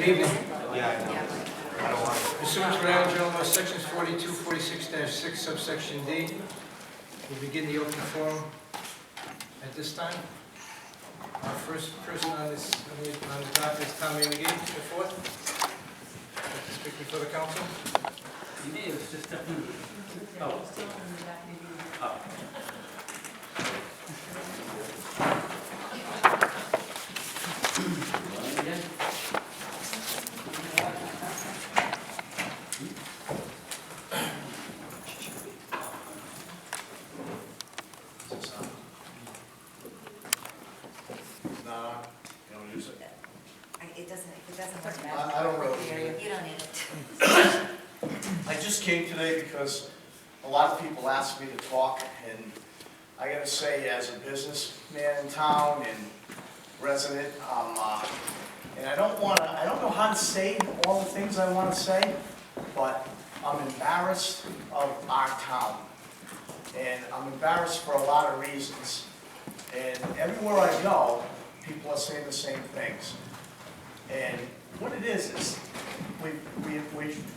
evening. Yeah, I know. I don't want it. Pursuant to Rhode Island General Law, Sections 42, 46-6, subsection D, we'll begin the open forum at this time. Our first person on this docket is Tommy McGee, the fourth. Like to speak before the council. Yeah, it's just definitely. Oh. Oh. It doesn't work. I don't really need it. You don't need it. I just came today because a lot of people asked me to talk, and I gotta say, as a businessman in town and resident, and I don't know how to say all the things I want to say, but I'm embarrassed of our town. And I'm embarrassed for a lot of reasons. And everywhere I go, people are saying the same things. And what it is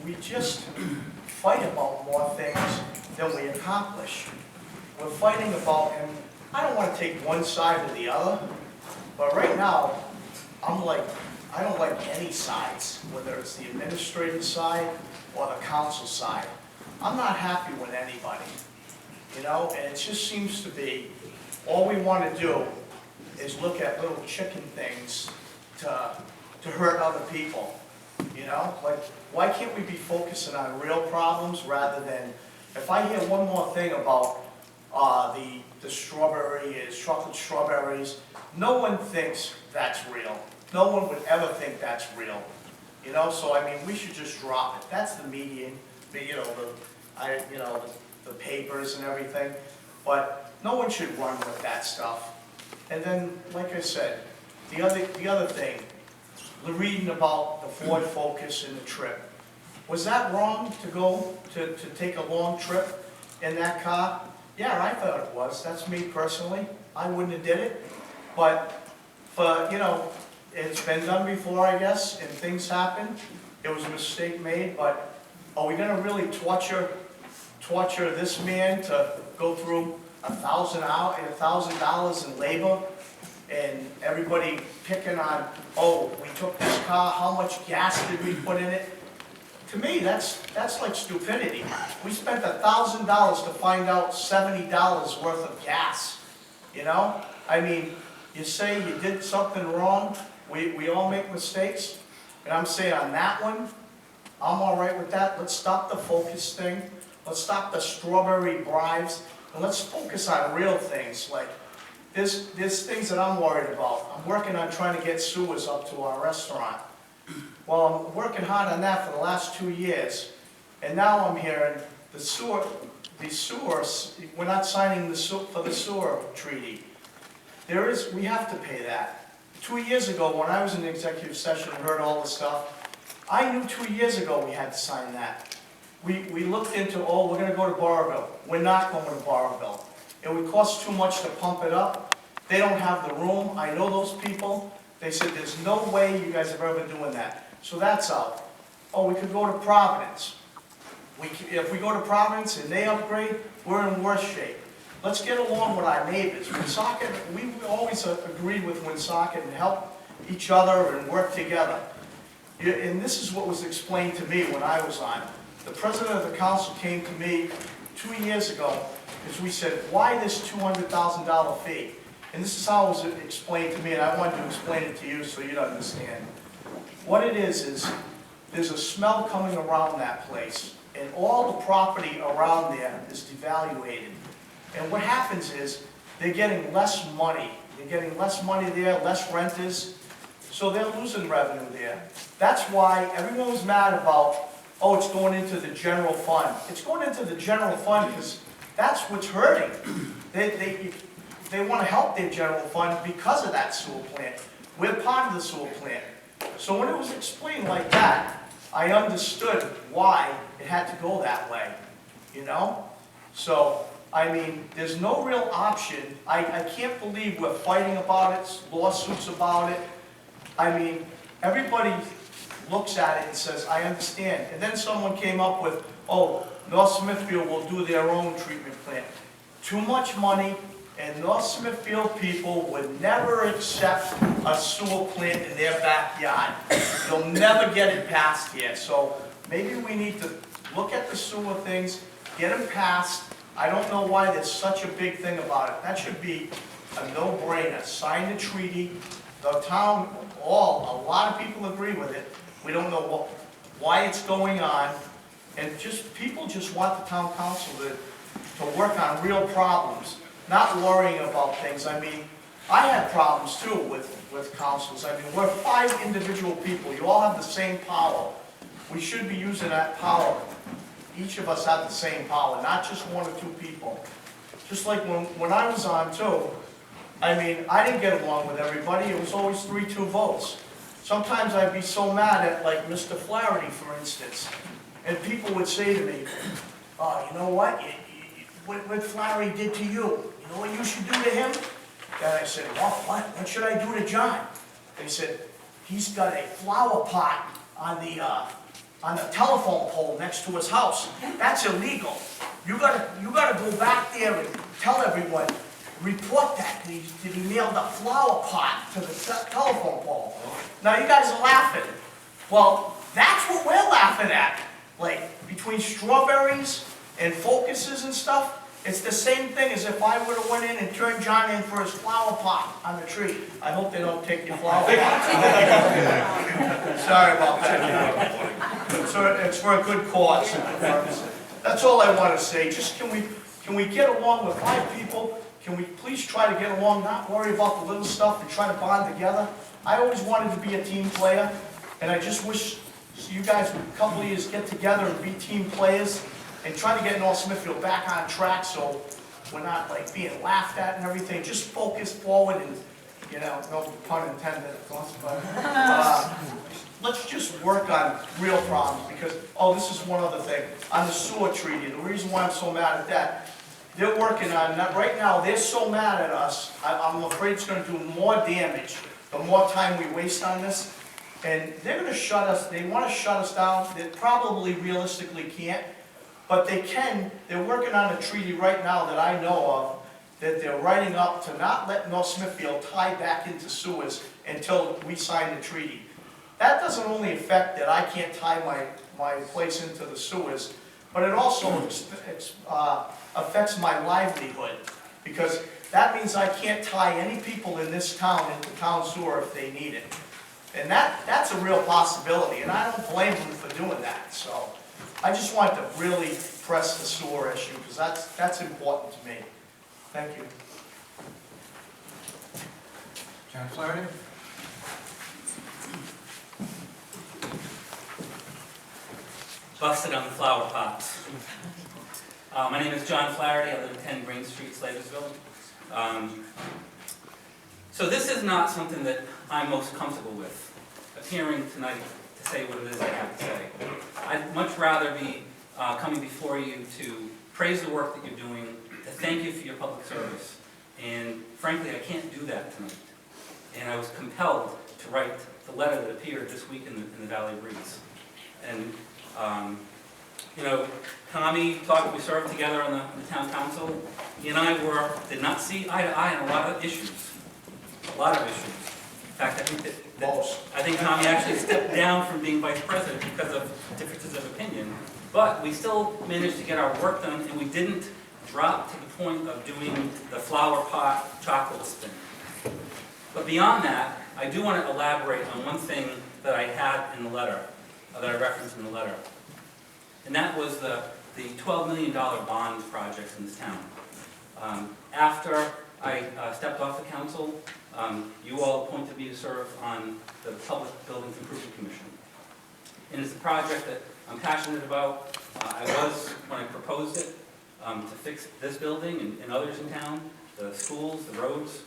we just fight about more things than we accomplish. We're fighting about, and I don't want to take one side or the other, but right now, I don't like any sides, whether it's the administrative side or the council side. I'm not happy with anybody, you know, and it just seems to be, all we want to do is look at little chicken things to hurt other people, you know? Like, why can't we be focusing on real problems rather than, if I hear one more thing about the chocolate strawberries, no one thinks that's real. No one would ever think that's real, you know? So, I mean, we should just drop it. That's the media, the papers and everything, but no one should run with that stuff. And then, like I said, the other thing, the reading about the Ford Focus and the trip. Was that wrong to go to take a long trip in that car? Yeah, I thought it was. That's me personally. I wouldn't have did it. But it's been done before, I guess, and things happen. It was a mistake made, but are we gonna really torture this man to go through $1,000 in labor? And everybody picking on, oh, we took this car, how much gas did we put in it? To me, that's like stupidity. We spent $1,000 to find out $70 worth of gas, you know? I mean, you say you did something wrong, we all make mistakes, and I'm saying on that one, I'm all right with that. Let's stop the focus thing, let's stop the strawberry bribes, and let's focus on real things, like there's things that I'm worried about. I'm working on trying to get sewers up to our restaurant. Well, I'm working hard on that for the last 2 years, and now I'm hearing the sewers, we're not signing for the sewer treaty. We have to pay that. 2 years ago, when I was in the executive session and heard all this stuff, I knew 2 years ago we had to sign that. We looked into, oh, we're gonna go to Barberville. We're not going to Barberville. It would cost too much to pump it up. They don't have the room. I know those people. They said, there's no way you guys have ever been doing that. So that's out. Oh, we could go to Providence. If we go to Providence and they upgrade, we're in worse shape. Let's get along with our neighbors. Woonsocket, we always agreed with Woonsocket and help each other and work together. And this is what was explained to me when I was on. The president of the council came to me 2 years ago because we said, why this $200,000 fee? And this is how it was explained to me, and I wanted to explain it to you so you'd understand. What it is there's a smell coming around that place, and all the property around there is devaluated. And what happens is they're getting less money. They're getting less money there, less renters, so they're losing revenue there. That's why everyone was mad about, oh, it's going into the general fund. It's going into the general fund because that's what's hurting. They want to help their general fund because of that sewer plant. We're part of the sewer plant. So when it was explained like that, I understood why it had to go that way, you know? So, I mean, there's no real option. I can't believe we're fighting about it, lawsuits about it. I mean, everybody looks at it and says, I understand. And then someone came up with, oh, North Smithfield will do their own treatment plant. Too much money, and North Smithfield people would never accept a sewer plant in their backyard. They'll never get it passed here. So maybe we need to look at the sewer things, get them passed. I don't know why there's such a big thing about it. That should be a no-brainer. Sign the treaty. The town, a lot of people agree with it. We don't know why it's going on. And people just want the town council to work on real problems, not worrying about things. I mean, I had problems too with councils. I mean, we're 5 individual people. You all have the same power. We should be using that power. Each of us have the same power, not just 1 or 2 people. Just like when I was on too, I mean, I didn't get along with everybody. It was always 3-2 votes. Sometimes I'd be so mad at, like, Mr. Flaherty, for instance. And people would say to me, oh, you know what? What Flaherty did to you? You know what you should do to him? And I said, well, what should I do to John? They said, he's got a flower pot on the telephone pole next to his house. That's illegal. You gotta go back there and tell everyone, report that. Did he nail the flower pot to the telephone pole? Now you guys are laughing. Well, that's what we're laughing at. Like, between strawberries and focuses and stuff, it's the same thing as if I would have went in and turned John in for his flower pot on the tree. I hope they don't take your flower pot. Sorry about that. So it's for a good cause. That's all I want to say. Just can we get along with 5 people? Can we please try to get along, not worry about the little stuff and try to bond together? I always wanted to be a team player, and I just wish you guys, a couple of years, get together and be team players and try to get North Smithfield back on track so we're not like being laughed at and everything. Just focus forward and, you know, no pun intended, of course, but let's just work on real problems because, oh, this is one other thing. On the sewer treaty, the reason why I'm so mad at that, they're working on that. Right now, they're so mad at us, I'm afraid it's going to do more damage the more time we waste on this. And they're going to shut us, they want to shut us down. They probably realistically can't, but they can. They're working on a treaty right now that I know of that they're writing up to not let North Smithfield tie back into sewers until we sign the treaty. That doesn't only affect that I can't tie my place into the sewers, but it also affects my livelihood because that means I can't tie any people in this town into town sewer if they need it. And that's a real possibility, and I don't blame them for doing that. So I just want to really press the sewer issue because that's important to me. Thank you. John Flaherty? Busted on the flower pots. My name is John Flaherty. I live at 10 Green Street, Slatersville. So this is not something that I'm most comfortable with, appearing tonight to say what it is I have to say. I'd much rather be coming before you to praise the work that you're doing, to thank you for your public service. And frankly, I can't do that tonight. And I was compelled to write the letter that appeared this week in the Valley Breeze. And you know, Tommy we served together on the town council. He and I did not see eye to eye on a lot of issues. A lot of issues. In fact, I think Tommy actually stepped down from being vice president because of differences of opinion. But we still managed to get our work done, and we didn't drop to the point of doing the flower pot chocolate spin. But beyond that, I do want to elaborate on one thing that I had in the letter, that I referenced in the letter. And that was the $12 million bond projects in this town. After I stepped off the council, you all appointed me to serve on the Public Buildings Improvement Commission. And it's a project that I'm passionate about. I was, when I proposed it, to fix this building and others in town, the schools, the roads.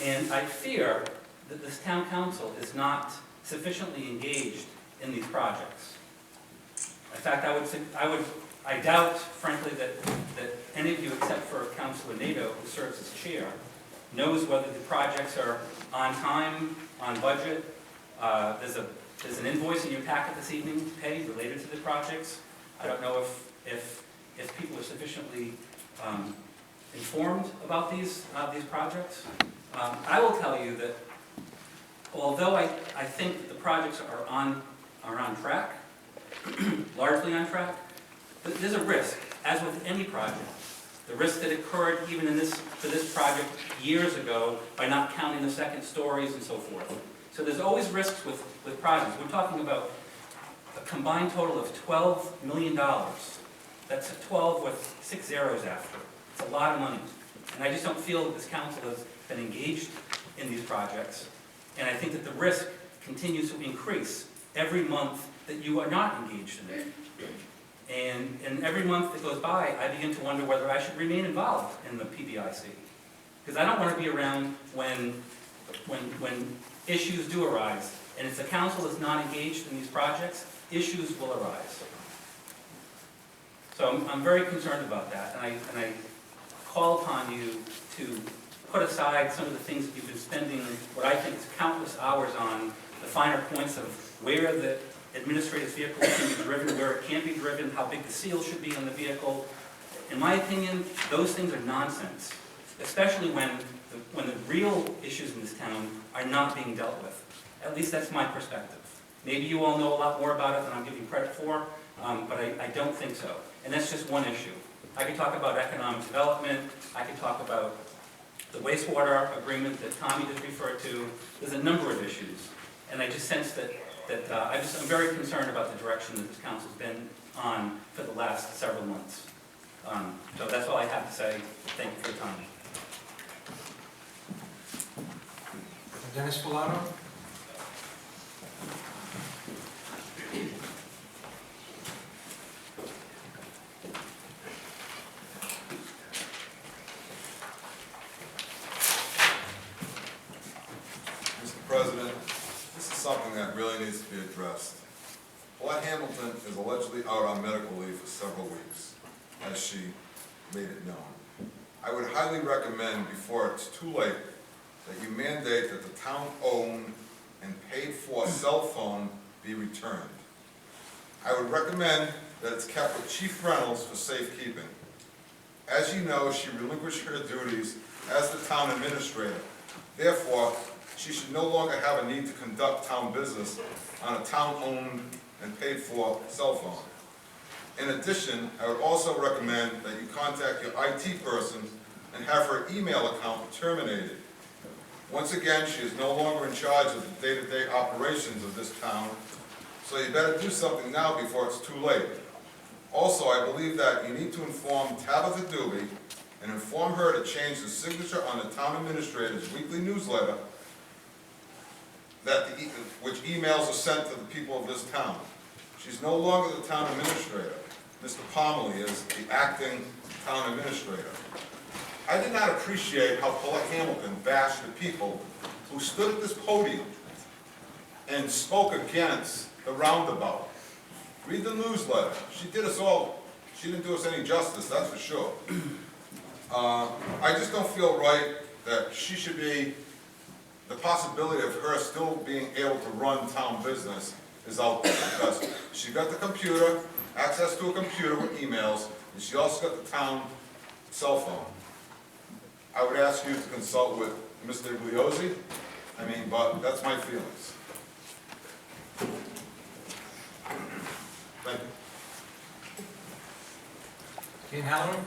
And I fear that this town council is not sufficiently engaged in these projects. In fact, I doubt, frankly, that any of you, except for Councilor Nato, who serves as chair, knows whether the projects are on time, on budget, There's an invoice in your packet this evening to pay related to the projects. I don't know if people are sufficiently informed about these projects. I will tell you that although I think that the projects are on track, largely on track, there's a risk, as with any project. The risk that occurred even for this project years ago by not counting the second stories and so forth. So there's always risks with projects. We're talking about a combined total of $12 million. That's a 12 with 6 zeros after. It's a lot of money. And I just don't feel that this council has been engaged in these projects. And I think that the risk continues to increase every month that you are not engaged in it. And every month that goes by, I begin to wonder whether I should remain involved in the PBIC. Because I don't want to be around when issues do arise. And if the council is not engaged in these projects, issues will arise. So I'm very concerned about that, and I call upon you to put aside some of the things that you've been spending what I think is countless hours on, the finer points of where the administrative vehicle can be driven, where it can't be driven, how big the seal should be on the vehicle. In my opinion, those things are nonsense, especially when the real issues in this town are not being dealt with. At least that's my perspective. Maybe you all know a lot more about it than I'm giving credit for, but I don't think so. And that's just one issue. I could talk about economic development. I could talk about the wastewater agreement that Tommy just referred to. There's a number of issues. And I just sense that I'm very concerned about the direction that this council's been on for the last several months. So that's all I have to say. Thank you for your time. Dennis Filato? Mr. President, this is something that really needs to be addressed. Paulette Hamilton is allegedly out on medical leave for several weeks, as she made it known. I would highly recommend, before it's too late, that you mandate that the town-owned and paid-for cell phone be returned. I would recommend that it's kept with Chief Reynolds for safekeeping. As you know, she relinquished her duties as the town administrator. Therefore, she should no longer have a need to conduct town business on a town-owned and paid-for cell phone. In addition, I would also recommend that you contact your IT person and have her email account terminated. Once again, she is no longer in charge of the day-to-day operations of this town, so you better do something now before it's too late. Also, I believe that you need to inform Tabitha Doobie and inform her to change the signature on the town administrator's weekly newsletter which emails are sent to the people of this town. She's no longer the town administrator. Mr. Pomerly is the acting town administrator. I did not appreciate how Paulette Hamilton bashed the people who stood at this podium and spoke against the roundabout. Read the newsletter. She did us all, she didn't do us any justice, that's for sure. I just don't feel right that she should be, the possibility of her still being able to run town business is out there, because she got the computer, access to a computer with emails, and she also got the town cell phone. I would ask you to consult with Mr. Igliozzi, but that's my feelings. Thank you. Dean Halloran?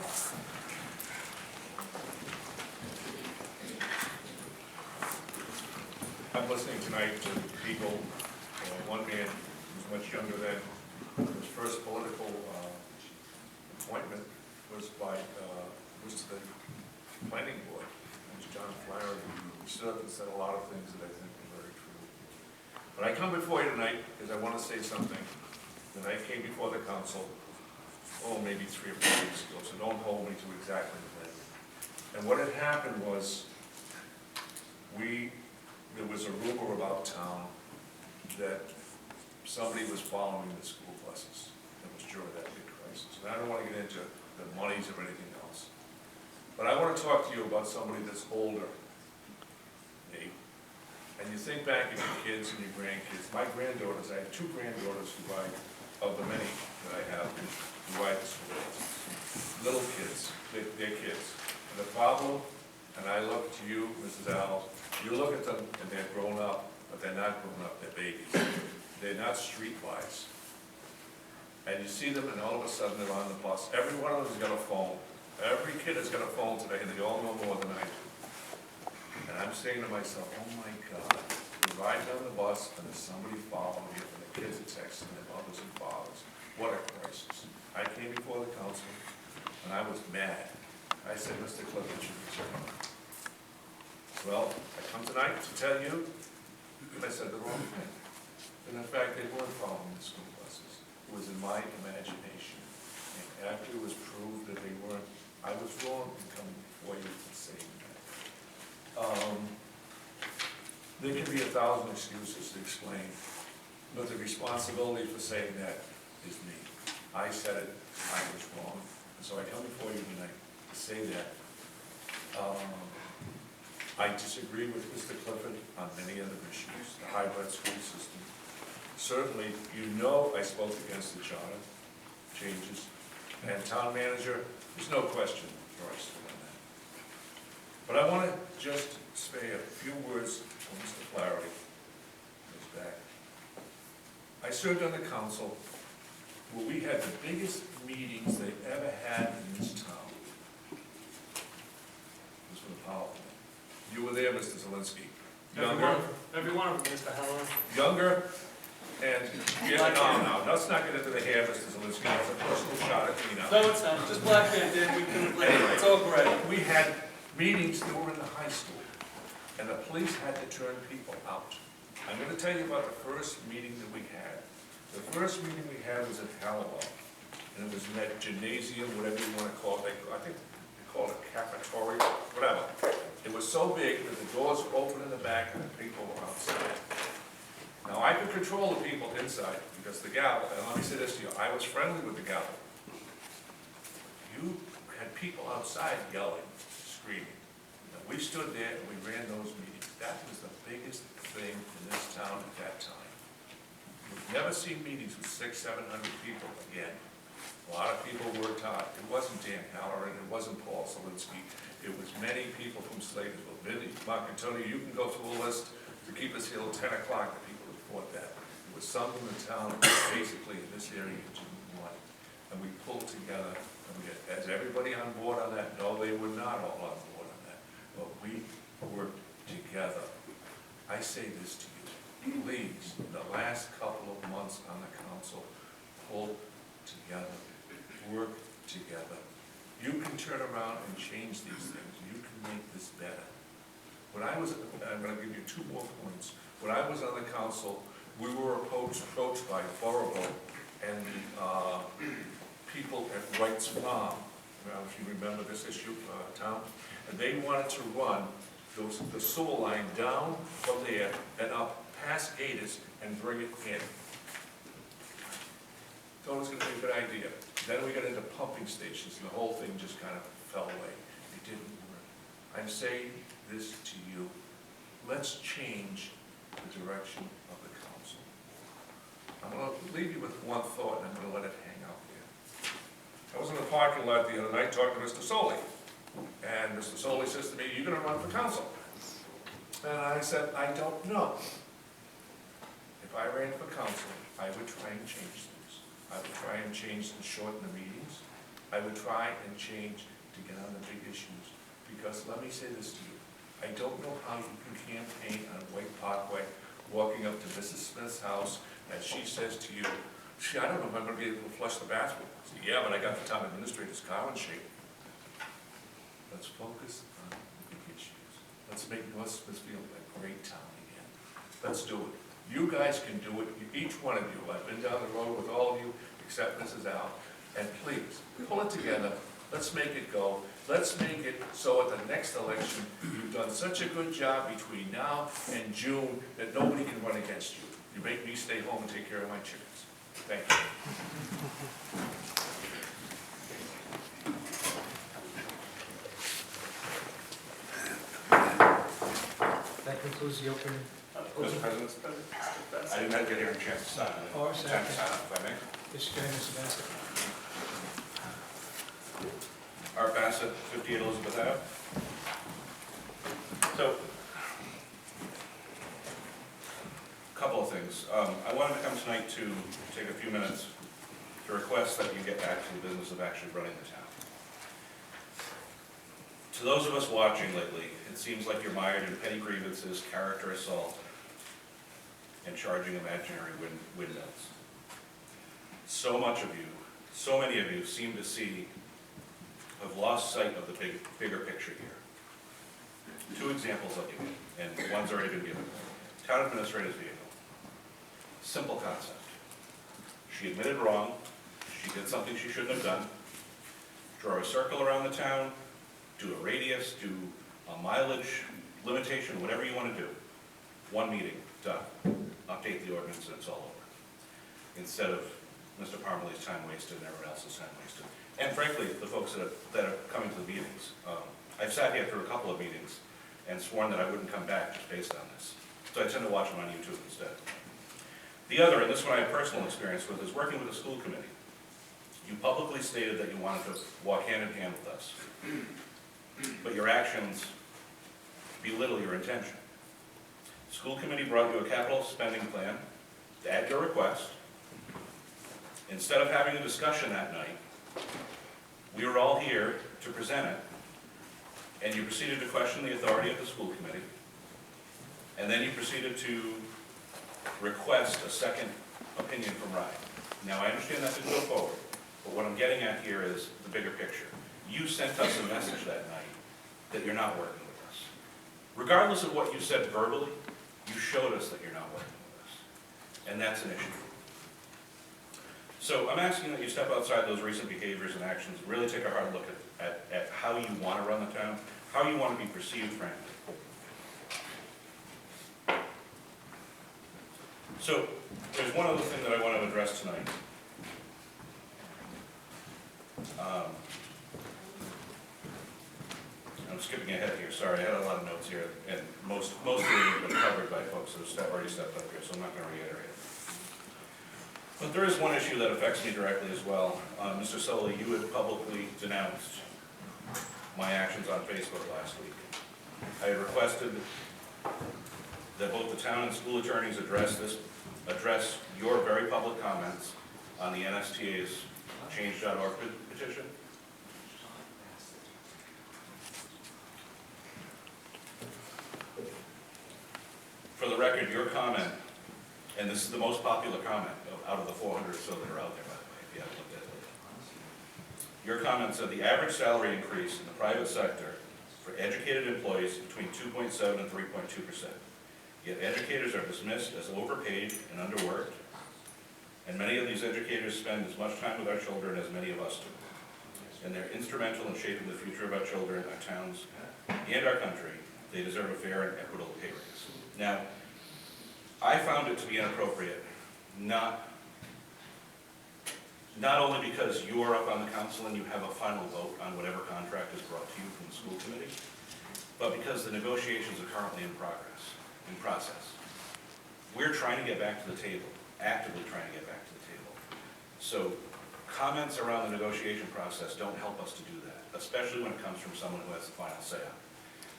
I'm listening tonight to people, one man who's much younger than his first political appointment was to the planning board. It was John Flaherty, who stood up and said a lot of things that I think are very true. But I come before you tonight because I want to say something that I came before the council, maybe 3 or 4 weeks ago, so don't hold me to exactly the thing. And what had happened was, there was a rumor about town that somebody was following the school buses. That was during that big crisis. And I don't want to get into the monies or anything else. But I want to talk to you about somebody that's older than me, And you think back of your kids and your grandkids. My granddaughters, I have 2 granddaughters who ride, of the many that I have, who ride the school buses. Little kids, they're kids. And the problem, and I look to you, Mrs. Al, you look at them and they're grown up, but they're not grown up, they're babies. They're not streetwise. And you see them and all of a sudden they're on the bus. Every one of them has got a phone. Every kid has got a phone today and they all know more than I do. And I'm saying to myself, oh my God, we're riding on the bus and there's somebody following you and the kids are texting their mothers and fathers. What a crisis. I came before the council and I was mad. I said, Mr. Clifford should resign. Well, I come tonight to tell you, and I said the wrong thing. And in fact, they weren't following the school buses. It was in my imagination. And after it was proved that they weren't, I was wrong in coming before you and saying that. There can be 1,000 excuses to explain, but the responsibility for saying that is me. I said it, I was wrong, and so I come before you tonight to say that. I disagree with Mr. Clifford on many other issues, the hybrid school system. Certainly, you know I spoke against the charter changes, and town manager, there's no question where I stood on that. But I want to just say a few words for Mr. Flaherty, who's back. I served on the council where we had the biggest meetings they've ever had in this town. It was for the power plant. You were there, Mr. Zelinski. Every one of them, Mr. Heller. Younger, and, yeah, no, let's not get into the hair, Mr. Zelinski, it's a personal shot at me now. No, it's not, just black man, Dan, we can, it's all gray. We had meetings that were in the high school, and the police had to turn people out. I'm gonna tell you about the first meeting that we had. The first meeting we had was at Hallowell, and it was in that gymnasium, whatever you wanna call it, I think they call it cafeteria, whatever. It was so big that the doors were open in the back and the people were outside. Now, I could control the people inside, because the gavel, and let me say this to you, I was friendly with the gavel. You had people outside yelling, screaming. And we stood there and we ran those meetings. That was the biggest thing in this town at that time. We've never seen meetings with 600, 700 people again. A lot of people worked hard. It wasn't Dan Halloran, it wasn't Paul Solinsky. It was many people from Slatersville. Vinny, Mark and Tony, you can go through a list to keep us here till 10 o'clock, the people who fought that. It was some in the town, basically in this area, didn't want. And we pulled together, and we had, as everybody on board on that? No, they were not all on board on that. But we worked together. I say this to you, please, in the last couple of months on the council, pull together, work together. You can turn around and change these things. You can make this better. When I was, I'm going to give you 2 more points. When I was on the council, we were approached by Borough and the people at Wright's Farm. If you remember this issue, Tom, and they wanted to run the sewer line down from there and up past Gators and bring it in. Thought it was going to be a good idea. Then we got into pumping stations, and the whole thing just kind of fell away. It didn't work. I'm saying this to you. Let's change the direction of the council. I'm going to leave you with one thought, and I'm going to let it hang out there. I was in the parking lot the other night talking to Mr. Soley, and Mr. Soley says to me, "You're going to run for council?" And I said, "I don't know. If I ran for council, I would try and change things. I would try and change and shorten the meetings. I would try and change to get on the big issues. Because let me say this to you, I don't know how you can campaign on White Parkway, walking up to Mrs. Smith's house, and she says to you, "Gee, I don't know if I'm going to be able to flush the bathroom." I say, "Yeah, but I got the town administrator's car in shape." Let's focus on the big issues. Let's make North Smithfield a great town again. Let's do it. You guys can do it, each one of you. I've been down the road with all of you, except Mrs. Al. And please, pull it together. Let's make it go. Let's make it so at the next election, you've done such a good job between now and June that nobody can run against you. You make me stay home and take care of my chickens. Thank you. That concludes the open Mr. President, I didn't get here a chance to sign. Or Time to second. sign up, if I may. Mr. Chairman, Mr. Bassett. Art Bassett, 58 Elizabeth Ave. So, a couple of things. I wanted to come tonight to take a few minutes to request that you get back to the business of actually running the town. To those of us watching lately, it seems like you're mired in petty grievances, character assault, and charging imaginary windmills. So much of you, so many of you seem to have lost sight of the bigger picture here. Two examples I'll give you, and one's already been given. Town administrator's vehicle. Simple concept. She admitted wrong, she did something she shouldn't have done. Draw a circle around the town, do a radius, do a mileage limitation, whatever you want to do. One meeting, done. Update the ordinance and it's all over. Instead of Mr. Parmley's time wasted and everyone else's time wasted. And frankly, the folks that are coming to the meetings. I've sat here through a couple of meetings and sworn that I wouldn't come back just based on this. So I tend to watch them on YouTube instead. The other, and this one I have personal experience with, is working with a school committee. You publicly stated that you wanted to walk hand in hand with us, but your actions belittle your intention. School committee brought you a capital spending plan at your request. Instead of having a discussion that night, we were all here to present it, and you proceeded to question the authority of the school committee, and then you proceeded to request a second opinion from RIGL. Now, I understand that didn't go forward, but what I'm getting at here is the bigger picture. You sent us a message that night that you're not working with us. Regardless of what you said verbally, you showed us that you're not working with us, and that's an issue. So I'm asking that you step outside those recent behaviors and actions, and really take a hard look at how you want to run the town, how you want to be perceived, frankly. So there's one other thing that I want to address tonight. I'm skipping ahead here, sorry, I had a lot of notes here, and most of them have been covered by folks who have already stepped up here, so I'm not going to reiterate it. But there is one issue that affects me directly as well. Mr. Sully, you had publicly denounced my actions on Facebook last week. I had requested that both the town and school attorneys address your very public comments on the NSTA's change.org petition. For the record, your comment, and this is the most popular comment out of the 400 or so that are out there, by the way, if you haven't looked at it. Your comment said the average salary increase in the private sector for educated employees is between 2.7 and 3.2%. Yet educators are dismissed as overpaid and underworked, and many of these educators spend as much time with our children as many of us do. And they're instrumental in shaping the future of our children, our towns, and our country. They deserve a fair and equitable pay raise. Now, I found it to be inappropriate, not only because you are up on the council and you have a final vote on whatever contract is brought to you from the school committee, but because the negotiations are currently in process. We're trying to get back to the table, actively trying to get back to the table. So comments around the negotiation process don't help us to do that, especially when it comes from someone who has the final say on it.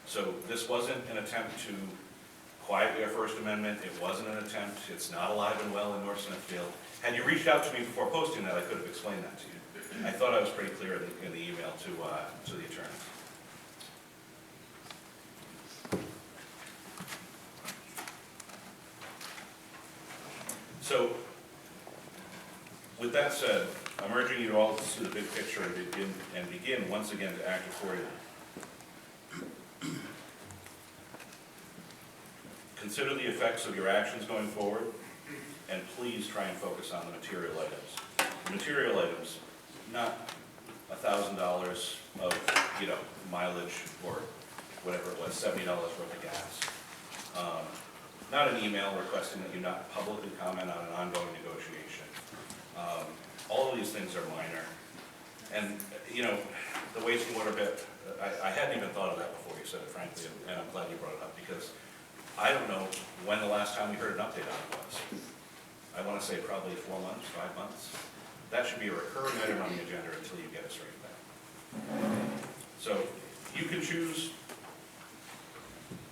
So this wasn't an attempt to quiet your First Amendment. It wasn't an attempt. It's not alive and well in North Smithfield. Had you reached out to me before posting that, I could have explained that to you. I thought I was pretty clear in the email to the attorney. So, with that said, I'm urging you all to see the big picture and begin once again to act accordingly. Consider the effects of your actions going forward, and please try and focus on the material items. The material items, not $1,000 of mileage or whatever it was, $70 worth of gas. Not an email requesting that you not publicly comment on an ongoing negotiation. All of these things are minor. And, the wastewater bit, I hadn't even thought of that before you said it, frankly, and I'm glad you brought it up, because I don't know when the last time we heard an update on it was. I want to say probably 4 months, 5 months. That should be a recurring item on the agenda until you get us straight back. So you can choose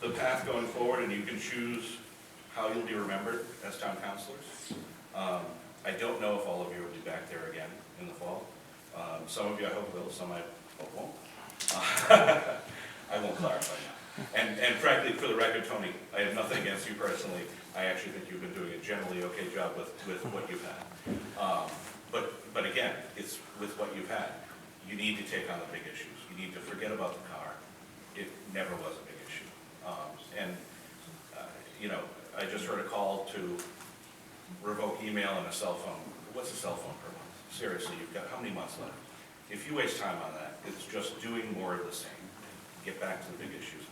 the path going forward, and you can choose how you'll be remembered as town councilors. I don't know if all of you will be back there again in the fall. Some of you I hope will, some I hope won't. I won't clarify now. And frankly, for the record, Tony, I have nothing against you personally. I actually think you've been doing a generally okay job with what you've had. But again, it's with what you've had. You need to take on the big issues. You need to forget about the car. It never was a big issue. You know, I just heard a call to revoke email and a cell phone. What's a cell phone per month? Seriously, you've got how many months left? If you waste time on that, it's just doing more of the same. Get back to the big issues.